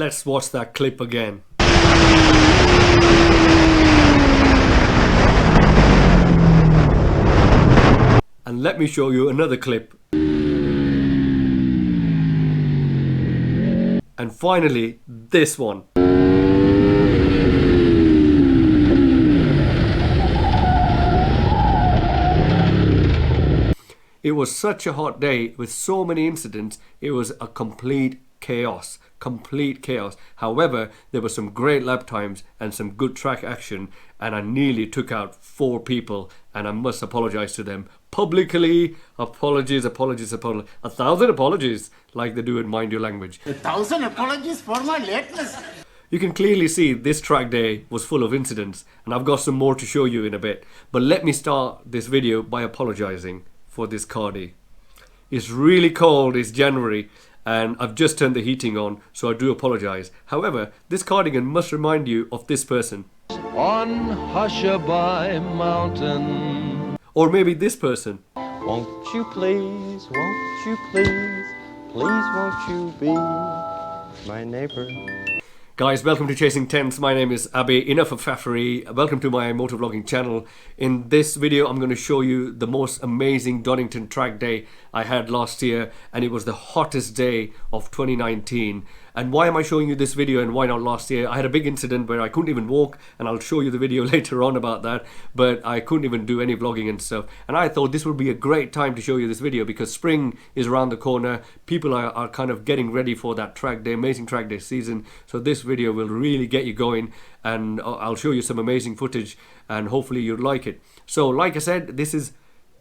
Let's watch that clip again. And let me show you another clip. And finally, this one. It was such a hot day with so many incidents, it was a complete chaos. Complete chaos. However, there were some great lap times and some good track action, and I nearly took out 4 people, and I must apologize to them publicly. Apologies. 1,000 apologies, like they do in Mind Your Language. 1,000 apologies for my lateness. You can clearly see this track day was full of incidents, and I've got some more to show you in a bit. But let me start this video by apologizing for this cardi. It's really cold, it's January, and I've just turned the heating on, so I do apologize. However, this cardigan must remind you of this person. On Hushabye Mountain. Or maybe this person. Won't you please, please won't you be my neighbor? Guys, welcome to Chasing Temps. My name is Abby. Enough of faffery. Welcome to my motovlogging channel. In this video, I'm going to show you the most amazing Donington track day I had last year, and it was the hottest day of 2019. And why am I showing you this video and why not last year? I had a big incident where I couldn't even walk, and I'll show you the video later on about that, but I couldn't even do any vlogging and stuff. And I thought this would be a great time to show you this video because spring is around the corner. People are kind of getting ready for that track day, amazing track day season. So this video will really get you going, and I'll show you some amazing footage, and hopefully you'll like it. So like I said, this is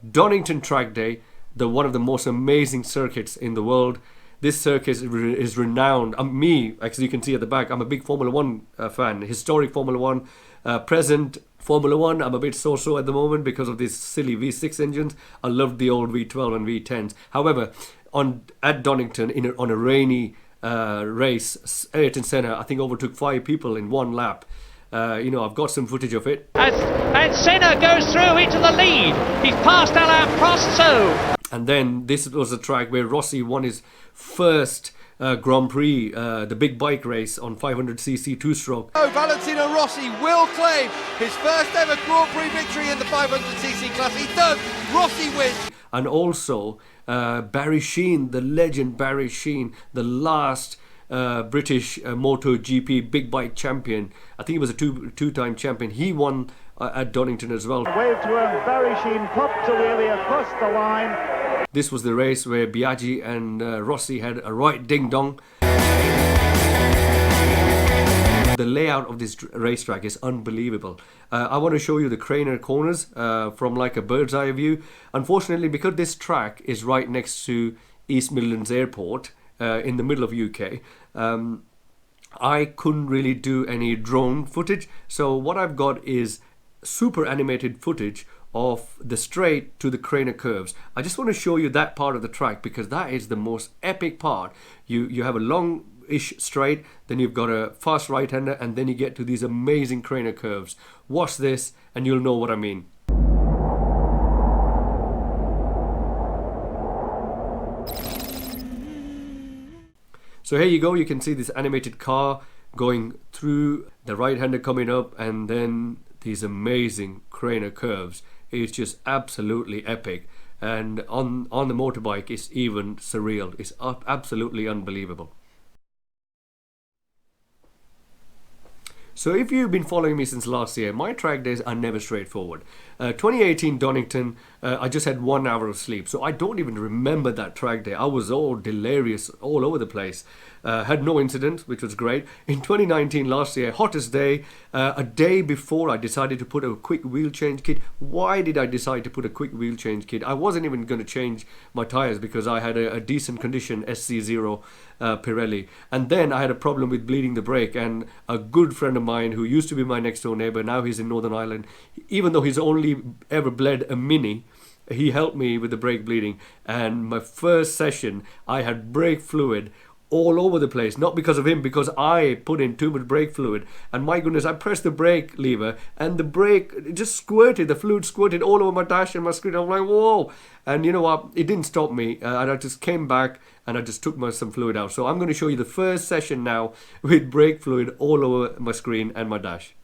Donington Track Day, one of the most amazing circuits in the world. This circuit is renowned. Me, as you can see at the back, I'm a big Formula 1 fan, historic Formula 1, present Formula 1. I'm a bit so-so at the moment because of these silly V6 engines. I loved the old V12 and V10s. However, at Donington, on a rainy race, Ayrton Senna, I think, overtook 5 people in one lap. I've got some footage of it. And Senna goes through into the lead. He's passed Alain Prost. And then this was a track where Rossi won his first Grand Prix, the big bike race on 500cc two-stroke. Oh, Valentino Rossi will claim his first ever Grand Prix victory in the 500cc class. He does. Rossi wins. And also Barry Sheene, the legend Barry Sheene, the last British MotoGP big bike champion. I think he was a two-time champion. He won at Donington as well. Wave to him, Barry Sheene popped a wheelie across the line. This was the race where Biaggi and Rossi had a right ding-dong. The layout of this racetrack is unbelievable. I want to show you the Craner corners from like a bird's eye view. Unfortunately, because this track is right next to East Midlands Airport, in the middle of UK, I couldn't really do any drone footage. So what I've got is super animated footage of the straight to the Craner curves. I just want to show you that part of the track because that is the most epic part. You have a long-ish straight, then you've got a fast right-hander, and then you get to these amazing Craner curves. Watch this and you'll know what I mean. So here you go, you can see this animated car going through, the right-hander coming up, and then these amazing Craner curves. It's just absolutely epic. And on the motorbike, it's even surreal. It's absolutely unbelievable. So if you've been following me since last year, my track days are never straightforward. 2018 Donington, I just had 1 hour of sleep, so I don't even remember that track day. I was all delirious all over the place. Had no incidents, which was great. In 2019, last year, hottest day, a day before I decided to put a quick wheel change kit. Why did I decide to put a quick wheel change kit? I wasn't even going to change my tyres because I had a decent condition SC0 Pirelli. And then I had a problem with bleeding the brake, and a good friend of mine who used to be my next door neighbour, now he's in Northern Ireland, even though he's only ever bled a Mini, he helped me with the brake bleeding. And my first session, I had brake fluid all over the place. Not because of him, because I put in too much brake fluid. And my goodness, I pressed the brake lever and the brake just squirted, the fluid squirted all over my dash and my screen. I'm like, whoa. And you know what? It didn't stop me. And I just came back and I just took some fluid out. So I'm going to show you the first session now with brake fluid all over my screen and my dash.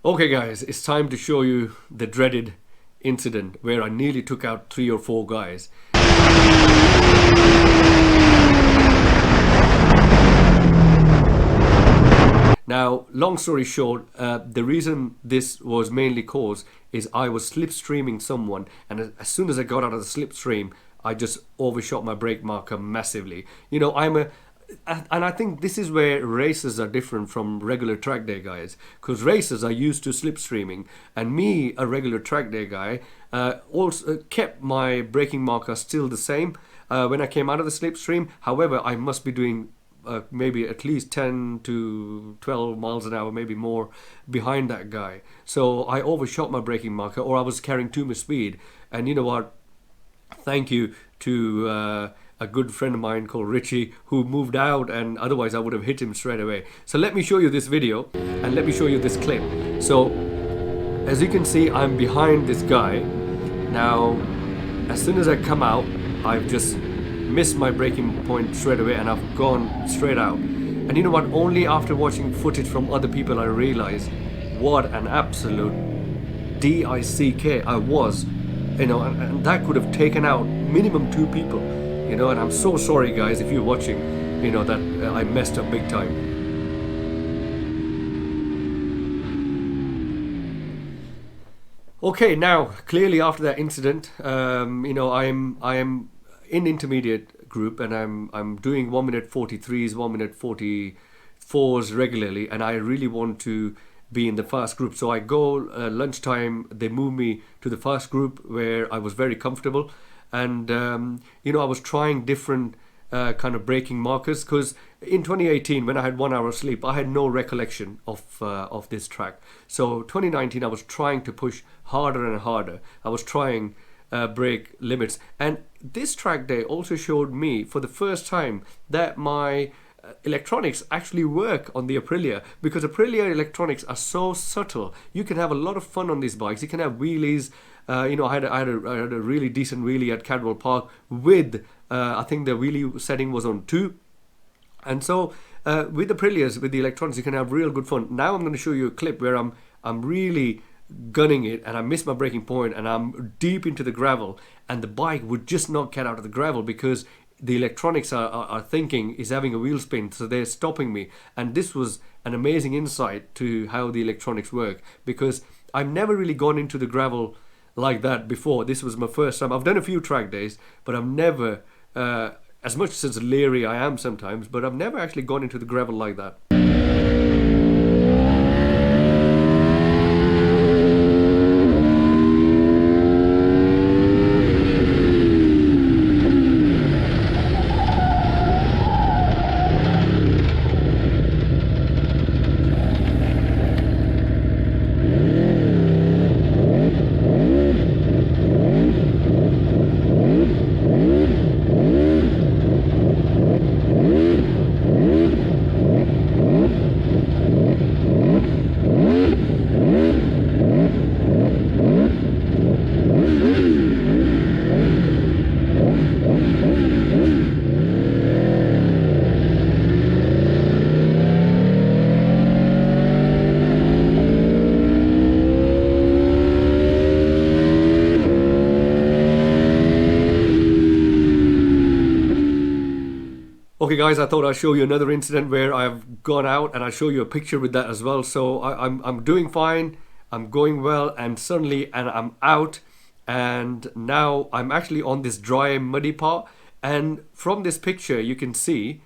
Okay guys, it's time to show you the dreaded incident where I nearly took out 3 or 4 guys. Now, long story short, the reason this was mainly caused is I was slipstreaming someone, and as soon as I got out of the slipstream, I just overshot my brake marker massively. You know, and I think this is where racers are different from regular track day guys, because racers are used to slipstreaming, and me, a regular track day guy, also kept my braking marker still the same when I came out of the slipstream. However, I must be doing maybe at least 10 to 12 miles an hour, maybe more, behind that guy. So I overshot my braking marker, or I was carrying too much speed. And you know what? Thank you to a good friend of mine called Richie, who moved out, and otherwise I would have hit him straight away. So let me show you this video and let me show you this clip. So as you can see, I'm behind this guy. Now as soon as I come out, I've just missed my braking point straight away and I've gone straight out. And you know what, only after watching footage from other people I realized what an absolute DICK I was, you know, and that could have taken out minimum 2 people. You know, and I'm so sorry guys if you're watching, you know, that I messed up big time. Okay, now clearly after that incident, you know, I am in intermediate group, and I'm doing 1 minute 43s, 1 minute 44s regularly, and I really want to be in the fast group. So I go lunchtime, they move me to the fast group where I was very comfortable. And you know, I was trying different kind of braking markers, because in 2018 when I had 1 hour of sleep, I had no recollection of this track. So 2019 I was trying to push harder and harder. I was trying brake limits, and this track day also showed me for the first time that my electronics actually work on the Aprilia, because Aprilia electronics are so subtle. You can have a lot of fun on these bikes. You can have wheelies. You know, I had a really decent wheelie at Cadwell Park with I think the wheelie setting was on 2. And so with the Aprilias, with the electronics, you can have real good fun. Now I'm going to show you a clip where I'm really gunning it and I missed my braking point and I'm deep into the gravel and the bike would just not get out of the gravel because the electronics are thinking is having a wheel spin, so they're stopping me. And this was an amazing insight to how the electronics work, because I've never really gone into the gravel like that before. This was my first time. I've done a few track days, but I've never, as much as leery I am sometimes, but I've never actually gone into the gravel like that. Okay guys, I thought I'd show you another incident where I've gone out and I'll show you a picture with that as well. So I'm doing fine, I'm going well, and suddenly I'm out and now I'm actually on this dry muddy part, and from this picture you can see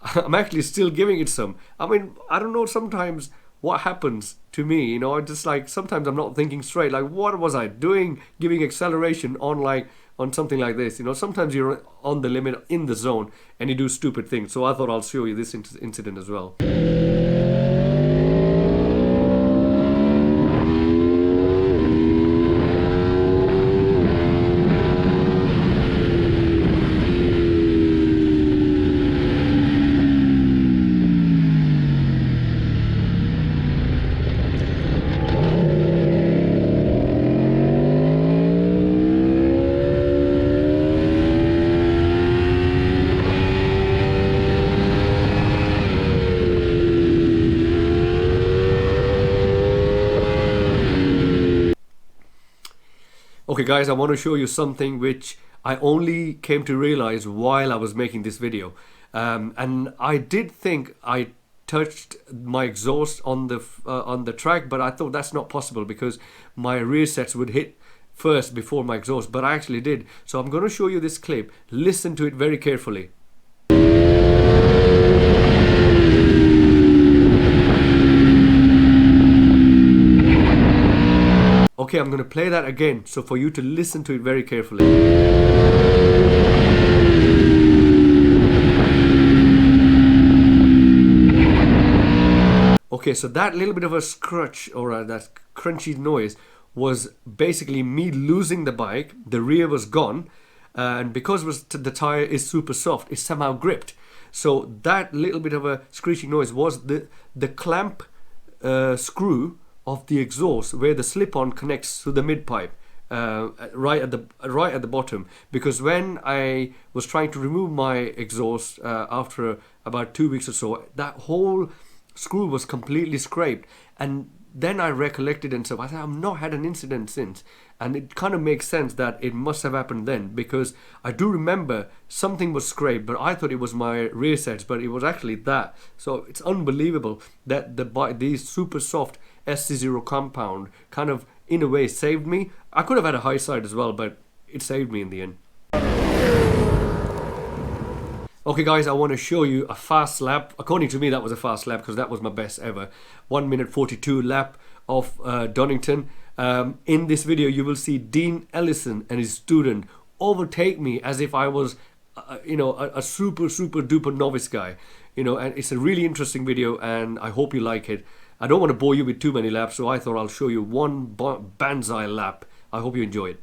I'm actually still giving it some. I mean, I don't know sometimes what happens to me, you know, just like sometimes I'm not thinking straight, like what was I doing giving acceleration on something like this, you know. Sometimes you're on the limit in the zone and you do stupid things. So I thought I'll show you this incident as well. Okay guys, I want to show you something which I only came to realize while I was making this video, and I did think I touched my exhaust on the track, but I thought that's not possible because my rear sets would hit first before my exhaust, but I actually did. So I'm going to show you this clip. Listen to it very carefully. Okay, I'm going to play that again, so for you to listen to it very carefully. Okay, so that little bit of a scratch or that crunchy noise was basically me losing the bike. The rear was gone, and because the tire is super soft, it's somehow gripped. So that little bit of a screeching noise was the clamp screw of the exhaust where the slip-on connects to the mid-pipe, right at the bottom. Because when I was trying to remove my exhaust after about 2 weeks or so, that whole screw was completely scraped, and then I recollected and said, I said, I've not had an incident since, and it kind of makes sense that it must have happened then, because I do remember something was scraped, but I thought it was my rear sets, but it was actually that. So it's unbelievable that these super soft SC0 compound kind of in a way saved me. I could have had a high side as well, but it saved me in the end. Okay guys, I want to show you a fast lap. According to me, that was a fast lap because that was my best ever. 1 minute 42 lap of Donington. In this video, you will see Dean Ellison and his student overtake me as if I was, a super duper novice guy. You know, and it's a really interesting video, and I hope you like it. I don't want to bore you with too many laps, so I thought I'll show you one banzai lap. I hope you enjoy it.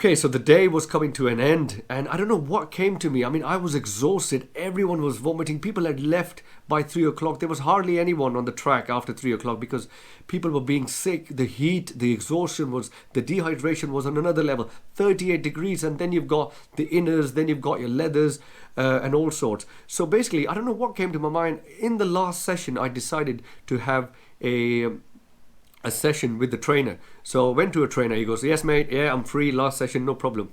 Okay, so the day was coming to an end, and I don't know what came to me. I mean, I was exhausted. Everyone was vomiting. People had left by 3 o'clock. There was hardly anyone on the track after 3 o'clock because people were being sick. The heat, the exhaustion was, the dehydration was on another level. 38 degrees, and then you've got the inners, then you've got your leathers, and all sorts. So basically, I don't know what came to my mind. In the last session, I decided to have a session with the trainer. So I went to a trainer. He goes, yes mate, yeah, I'm free, last session, no problem.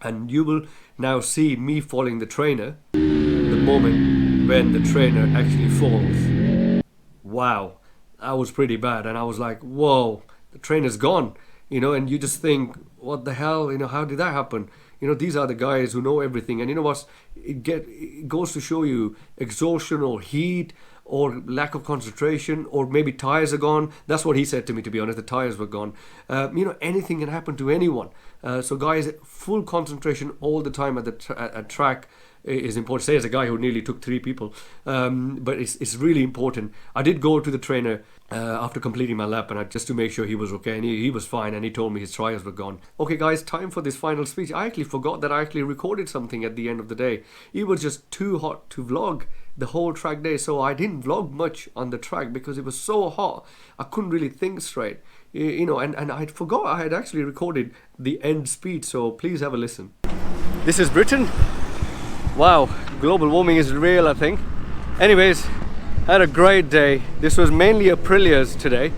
And you will now see me following the trainer the moment when the trainer actually falls. Wow, that was pretty bad. And I was like, whoa, the trainer's gone, you know. And you just think, what the hell, you know, how did that happen? You know, these are the guys who know everything. And you know what, it goes to show you exhaustion or heat or lack of concentration, or maybe tires are gone. That's what he said to me, to be honest. The tires were gone. You know, anything can happen to anyone. So guys, full concentration all the time at the at track is important. Say as a guy who nearly took 3 people, but it's really important. I did go to the trainer after completing my lap, and just to make sure he was okay, and he was fine, and he told me his tires were gone. Okay guys, time for this final speech. I actually forgot that I actually recorded something at the end of the day. It was just too hot to vlog the whole track day, so I didn't vlog much on the track because it was so hot. I couldn't really think straight, you know, and I forgot I had actually recorded the end speech, so please have a listen. This is Britain. Wow, global warming is real, I think. Anyways, had a great day. This was mainly Aprilia's today.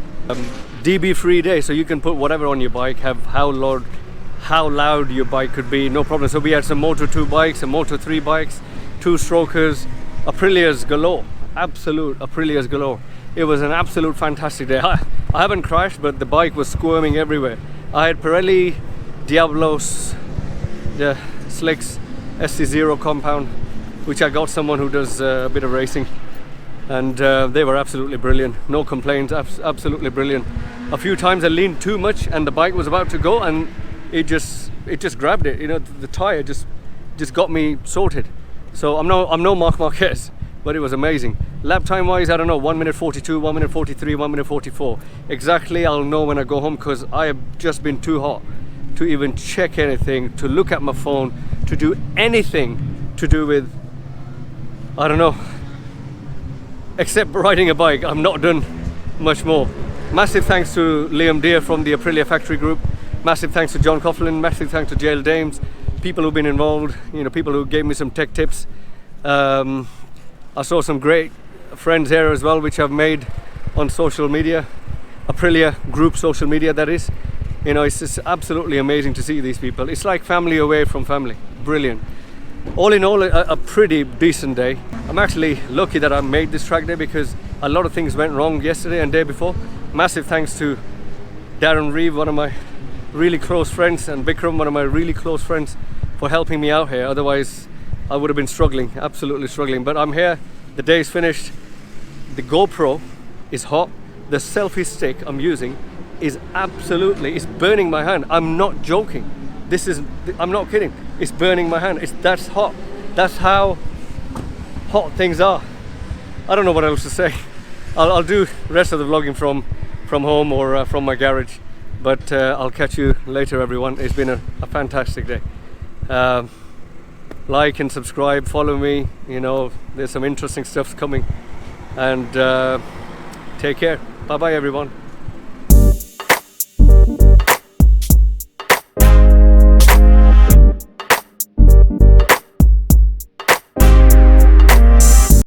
DB free day, so you can put whatever on your bike, have how loud your bike could be, no problem. So we had some Moto 2 bikes, some Moto 3 bikes, 2-strokers, Aprilia's galore, absolute Aprilia's galore. It was an absolute fantastic day. I haven't crashed, but the bike was squirming everywhere. I had Pirelli, Diablos, the slicks, SC0 compound, which I got someone who does a bit of racing, and they were absolutely brilliant. No complaints, absolutely brilliant. A few times I leaned too much and the bike was about to go, and it just grabbed it. You know, the tire just got me sorted. So I'm no Marc Marquez, but it was amazing. Lap time wise, I don't know, 1 minute 42, 1 minute 43, 1 minute 44. Exactly, I'll know when I go home, because I have just been too hot to even check anything, to look at my phone, to do anything to do with, I don't know, except riding a bike. I've not done much more. Massive thanks to Liam Deere from the Aprilia factory group. Massive thanks to John Coughlin. Massive thanks to Jail Dames. People who've been involved, you know, people who gave me some tech tips. I saw some great friends here as well, which I've made on social media, Aprilia group social media, that is. You know, it's just absolutely amazing to see these people. It's like family away from family. Brilliant. All in all, a pretty decent day. I'm actually lucky that I made this track day, because a lot of things went wrong yesterday and day before. Massive thanks to Darren Reeve, one of my really close friends, and Bikram, one of my really close friends, for helping me out here. Otherwise I would have been struggling, absolutely struggling. But I'm here, the day's finished. The GoPro is hot. The selfie stick I'm using is absolutely, it's burning my hand. I'm not joking. I'm not kidding. It's burning my hand. That's hot. That's how hot things are. I don't know what else to say. I'll do the rest of the vlogging from home or from my garage. But I'll catch you later, everyone. It's been a fantastic day. Like and subscribe, follow me. You know, there's some interesting stuff coming. And take care. Bye bye, everyone.